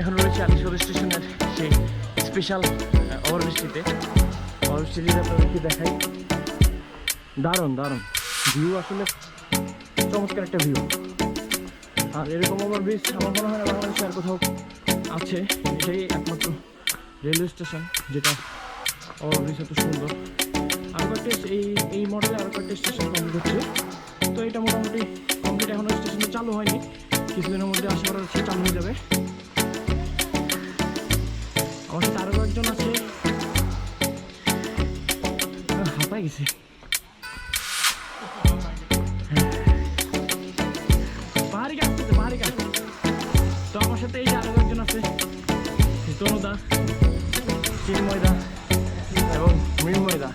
এখন রয়েছে আলিশর স্টেশনের সেই স্পেশাল ওভারব্রিজটিতে। ওভারব্রিজটি আপনাদেরকে দেখাই, দারুণ দারুণ ভিউ, আসলে চমৎকার একটা ভিউ। আর এরকম ওভারব্রিজ আমার মনে হয় না বাংলাদেশে আর কোথাও আছে, এটাই একমাত্র রেলওয়ে স্টেশন যেটা ওভারব্রিজ এত সুন্দর। আরও কয়েকটা এই মডেলে আরও কয়েকটা স্টেশন কমপ্লিট হচ্ছে, তো এটা মোটামুটি কমপ্লিট। এখনও স্টেশনটা চালু হয়নি, কিছুদিনের মধ্যে আশা করা হচ্ছে চালু হয়ে যাবে। আমার সাথে আরও কয়েকজন আছে, হাঁপায় গেছি। পাহাড়ি গাছ আছে, পাহাড়ি গাছ। তো আমার সাথে এই যে আরও কয়েকজন আছে, তনুদা, চিন্ময়দা এবং মৃন্ময়দা।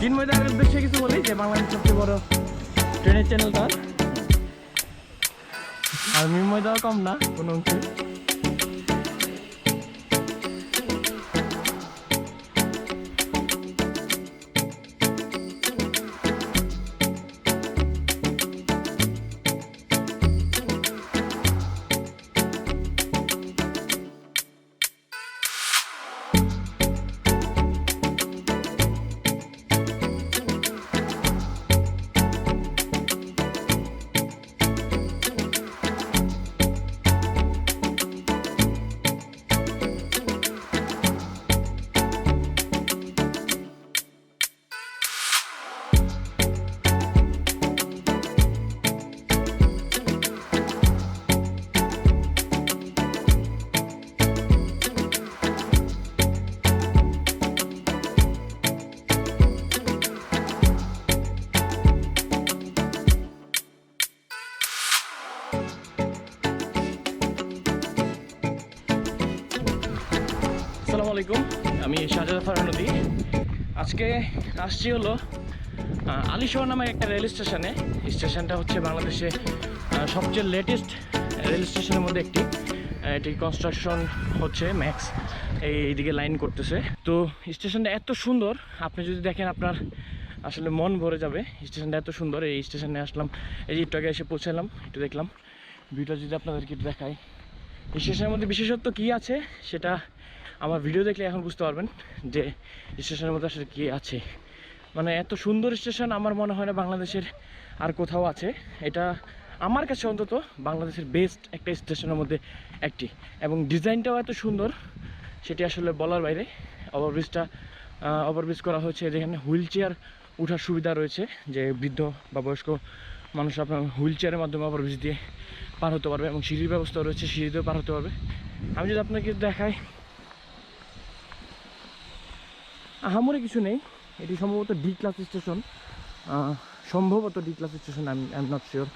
চিন্ময়দার উদ্দেশ্যে কিছু বলি যে বাংলাদেশের সবচেয়ে বড় ট্রেনের চ্যানেল তার, আর মৃন্ময়দাও কম না কোনো অংশে। আসসালামু আলাইকুম, আমি শাহজাদা ফারহানদী। আজকে আসছি হলো আলিশওর নামে একটা রেল স্টেশনে। স্টেশনটা হচ্ছে বাংলাদেশে সবচেয়ে লেটেস্ট রেল স্টেশনের মধ্যে একটি। এটি কনস্ট্রাকশন হচ্ছে, ম্যাক্স এইদিকে লাইন করতেছে। তো স্টেশনটা এত সুন্দর, আপনি যদি দেখেন আপনার আসলে মন ভরে যাবে। স্টেশনটা এত সুন্দর, এই স্টেশনে আসলাম, এই যে একটু আগে এসে পৌঁছালাম, একটু দেখলাম ভিউটা। যদি আপনাদেরকে একটু দেখাই, এই স্টেশনের মধ্যে বিশেষত্ব কী আছে সেটা আমার ভিডিও দেখলে এখন বুঝতে পারবেন যে স্টেশনের মধ্যে আসলে কী আছে। মানে এত সুন্দর স্টেশন আমার মনে হয় না বাংলাদেশের আর কোথাও আছে। এটা আমার কাছে অন্তত বাংলাদেশের বেস্ট একটা স্টেশনের মধ্যে একটি, এবং ডিজাইনটাও এত সুন্দর সেটি আসলে বলার বাইরে। ওভারব্রিজ করা হয়েছে যেখানে হুইল চেয়ার ওঠার সুবিধা রয়েছে, যে বৃদ্ধ বা বয়স্ক মানুষ আপনার হুইল চেয়ারের মাধ্যমে ওভারব্রিজ দিয়ে পার হতে পারবে, এবং সিঁড়ির ব্যবস্থা রয়েছে, সিঁড়ি দিয়েও পার হতে পারবে। আমি যদি আপনাকে দেখাই, আহামরি কিছু নেই। এটি সম্ভবত ডি ক্লাস স্টেশন, সম্ভবত D class station, I am not sure.